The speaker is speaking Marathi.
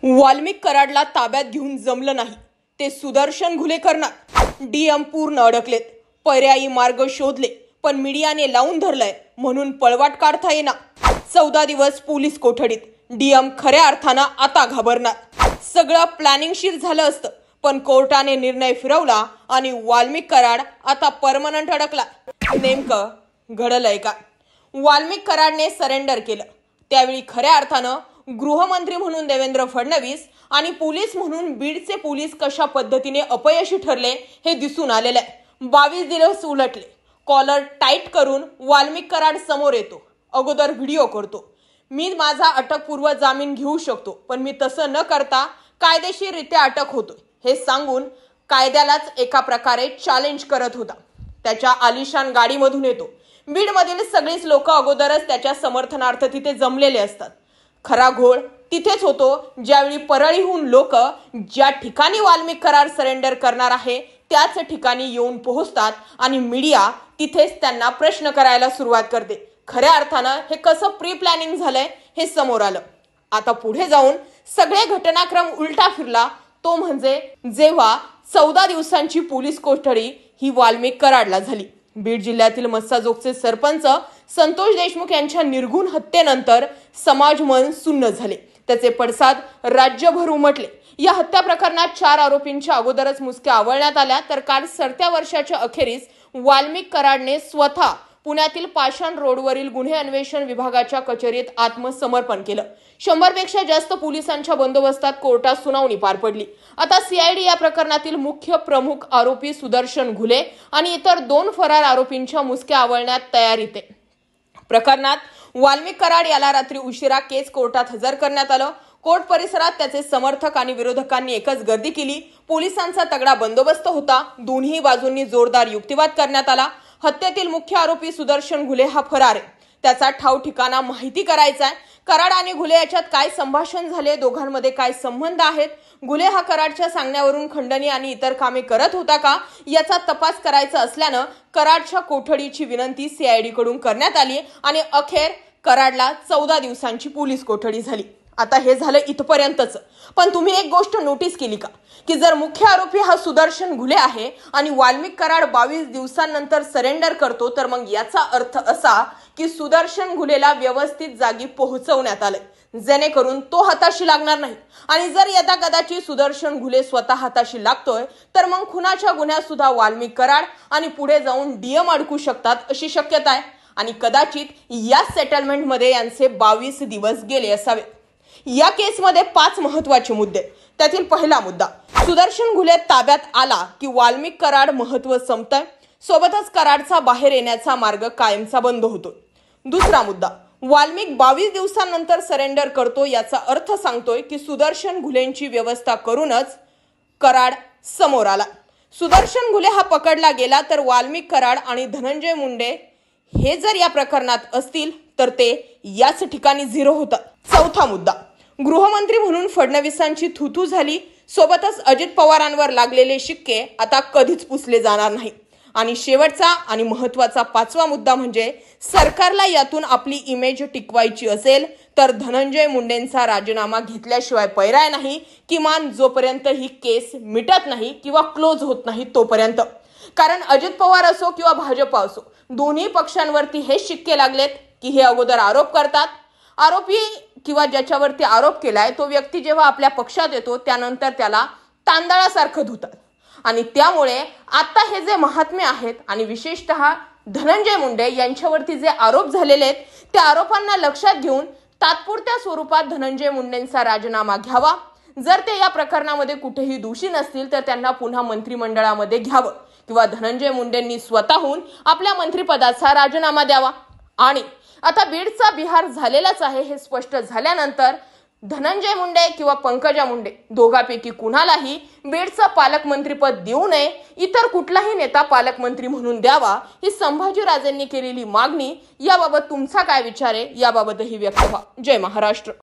वाल्मिक कराडला ताब्यात घेऊन जमलं नाही ते सुदर्शन घुले करणार। डीएम पूर्ण अडकलेत, पर्यायी मार्ग शोधले पण मीडियाने लावून धरलंय म्हणून पळवाट काढता येणार। 14 दिवस पोलीस कोठडीत, डीएम खऱ्या अर्थानं आता घाबरणार। सगळं प्लॅनिंगशीर झालं असतं पण कोर्टाने निर्णय फिरवला आणि वाल्मिक कराड आता परमनंट अडकला। नेमकं घडलंय का? वाल्मिक कराडने सरेंडर केलं त्यावेळी खऱ्या अर्थानं गृहमंत्री म्हणून देवेंद्र फडणवीस आणि पोलीस म्हणून बीडचे पोलीस कशा पद्धतीने अपयशी ठरले हे दिसून आलेलं आहे। 22 दिवस उलटले, कॉलर टाईट करून वाल्मिक कराड समोर येतो, अगोदर व्हिडिओ करतो, मी माझा अटकपूर्व जामीन घेऊ शकतो पण मी तसं न करता कायदेशीररित्या अटक होतोय हे सांगून कायद्यालाच एका प्रकारे चॅलेंज करत होता। त्याच्या आलिशान गाडीमधून येतो, बीडमधील सगळीच लोक अगोदरच त्याच्या समर्थनार्थ तिथे जमलेले असतात। खरा घोळ तिथेच होतो ज्यावेळी परळीहून लोक ज्या ठिकाणी वाल्मिक कराड सरेंडर करणार आहे त्याच ठिकाणी येऊन पोहोचतात आणि मीडिया तिथेच त्यांना प्रश्न करायला सुरुवात करते। खऱ्या अर्थानं हे कसं प्री प्लॅनिंग झालंय हे समोर आलं। आता पुढे जाऊन सगळे घटनाक्रम उलटा फिरला, तो म्हणजे जेव्हा 14 दिवसांची पोलीस कोठडी ही वाल्मिक कराडला झाली। बीड जिल्ह्यातील मस्साजोगचे सरपंच संतोष देशमुख यांच्या निर्घुण हत्येनंतर समाज मन सुन्न झाले, त्याचे पडसाद राज्यभर उमटले। या हत्या प्रकरणात 4 आरोपींच्या अगोदरच मुसक्या आवळण्यात आल्या तर काल सरत्या वर्षाच्या अखेरीस वाल्मिक कराडने स्वतः पुण्यातील पाषाण रोडवरील गुन्हे अन्वेषण विभागाच्या कचेरीत आत्मसमर्पण केलं। 100 पेक्षा जास्त पोलिसांच्या बंदोबस्तात कोर्टात सुनावणी पार पडली। आता सीआयडी या प्रकरणातील मुख्य प्रमुख आरोपी सुदर्शन घुले आणि इतर 2 फरार आरोपींच्या मुसक्या आवळण्यात तयारीत आहे। प्रकरणात वाल्मिक कराड याला रात्री उशिरा केस कोर्टात हजर करण्यात आलं। कोर्ट परिसरात त्याचे समर्थक आणि विरोधकांनी एकच गर्दी केली। पोलिसांचा तगडा बंदोबस्त होता, दोन्ही बाजूंनी जोरदार युक्तिवाद करण्यात आला। हत्येतील मुख्य आरोपी सुदर्शन घुले हा फरार आहे, त्याचा ठाव ठिकाणा माहिती करायचा आहे। कराड आणि घुले याच्यात काय संभाषण झाले, दोघांमध्ये काय संबंध आहेत, घुले हा कराडच्या सांगण्यावरून खंडणी आणि इतर कामे करत होता का याचा तपास करायचा असल्यानं कराडच्या कोठडीची विनंती सीआयडी कडून करण्यात आली आणि अखेर कराडला 14 दिवसांची पोलीस कोठडी झाली। आता हे झालं इथपर्यंतच, पण तुम्ही एक गोष्ट नोटीस केली का की जर मुख्य आरोपी हा सुदर्शन घुले आहे आणि वाल्मिक कराड 22 दिवसांनंतर सरेंडर करतो तर मग याचा अर्थ असा की सुदर्शन घुलेला व्यवस्थित जागी पोहोचवण्यात आले जेणेकरून तो हाताशी लागणार नाही। आणि जर यदा कदाचित सुदर्शन घुले स्वतः हाताशी लागतोय तर मग खुनाच्या गुन्ह्यात सुद्धा वाल्मिक कराड आणि पुढे जाऊन डीएम अडकू शकतात अशी शक्यता आहे आणि कदाचित या सेटलमेंट मध्ये यांचे 22 दिवस गेले असावेत। या केसमध्ये 5 महत्त्वाचे मुद्दे। त्यातील पहिला मुद्दा, सुदर्शन घुले ताब्यात आला की वाल्मिक कराड महत्त्व संपतंय, सोबतच कराडचा बाहेर येण्याचा मार्ग कायमचा बंद होतो। दुसरा मुद्दा, वाल्मिक 22 दिवसांनंतर सरेंडर करतो याचा अर्थ सांगतोय की सुदर्शन घुलेंची व्यवस्था करूनच कराड समोर आला। सुदर्शन घुले हा पकडला गेला तर वाल्मिक कराड आणि धनंजय मुंडे हे जर या प्रकरणात असतील तर ते याच ठिकाणी 0 होतात। चौथा मुद्दा, गृहमंत्री म्हणून फडणवीसांची थुथू झाली, सोबतच अजित पवारांवर लागलेले शिक्के आता कधीच पुसले जाणार नाही। आणि शेवटचा आणि महत्त्वाचा 5वा मुद्दा म्हणजे सरकारला यातून आपली इमेज टिकवायची असेल तर धनंजय मुंडेंचा राजीनामा घेतल्याशिवाय पर्याय नाही, किमान जोपर्यंत ही केस मिटत नाही किंवा क्लोज होत नाही तोपर्यंत। कारण अजित पवार असो किंवा भाजप असो, दोन्ही पक्षांवरती हे शिक्के लागलेत की हे अगोदर आरोप करतात, आरोपी किंवा ज्याच्यावरती आरोप केलाय तो व्यक्ती जेव्हा आपल्या पक्षात येतो त्यानंतर त्याला तांदळासारखं धुतात। आणि त्यामुळे आता हे जे महात्मे आहेत आणि विशेषतः धनंजय मुंडे यांच्यावरती जे आरोप झालेले आहेत त्या आरोपांना लक्षात घेऊन तात्पुरत्या स्वरूपात धनंजय मुंडेंचा राजीनामा घ्यावा। जर ते या प्रकरणामध्ये कुठेही दोषी नसतील तर त्यांना पुन्हा मंत्रिमंडळामध्ये घ्यावं किंवा धनंजय मुंडेंनी स्वतःहून आपल्या मंत्रिपदाचा राजीनामा द्यावा। आणि आता बीडचा बिहार झालेलाच आहे हे स्पष्ट झाल्यानंतर धनंजय मुंडे किंवा पंकजा मुंडे दोघांपैकी कुणालाही बीडचं पालकमंत्रीपद देऊ नये, इतर कुठलाही नेता पालकमंत्री म्हणून द्यावा ही संभाजीराजेंनी केलेली मागणी। याबाबत तुमचा काय विचार आहे याबाबतही व्यक्त व्हा। जय महाराष्ट्र।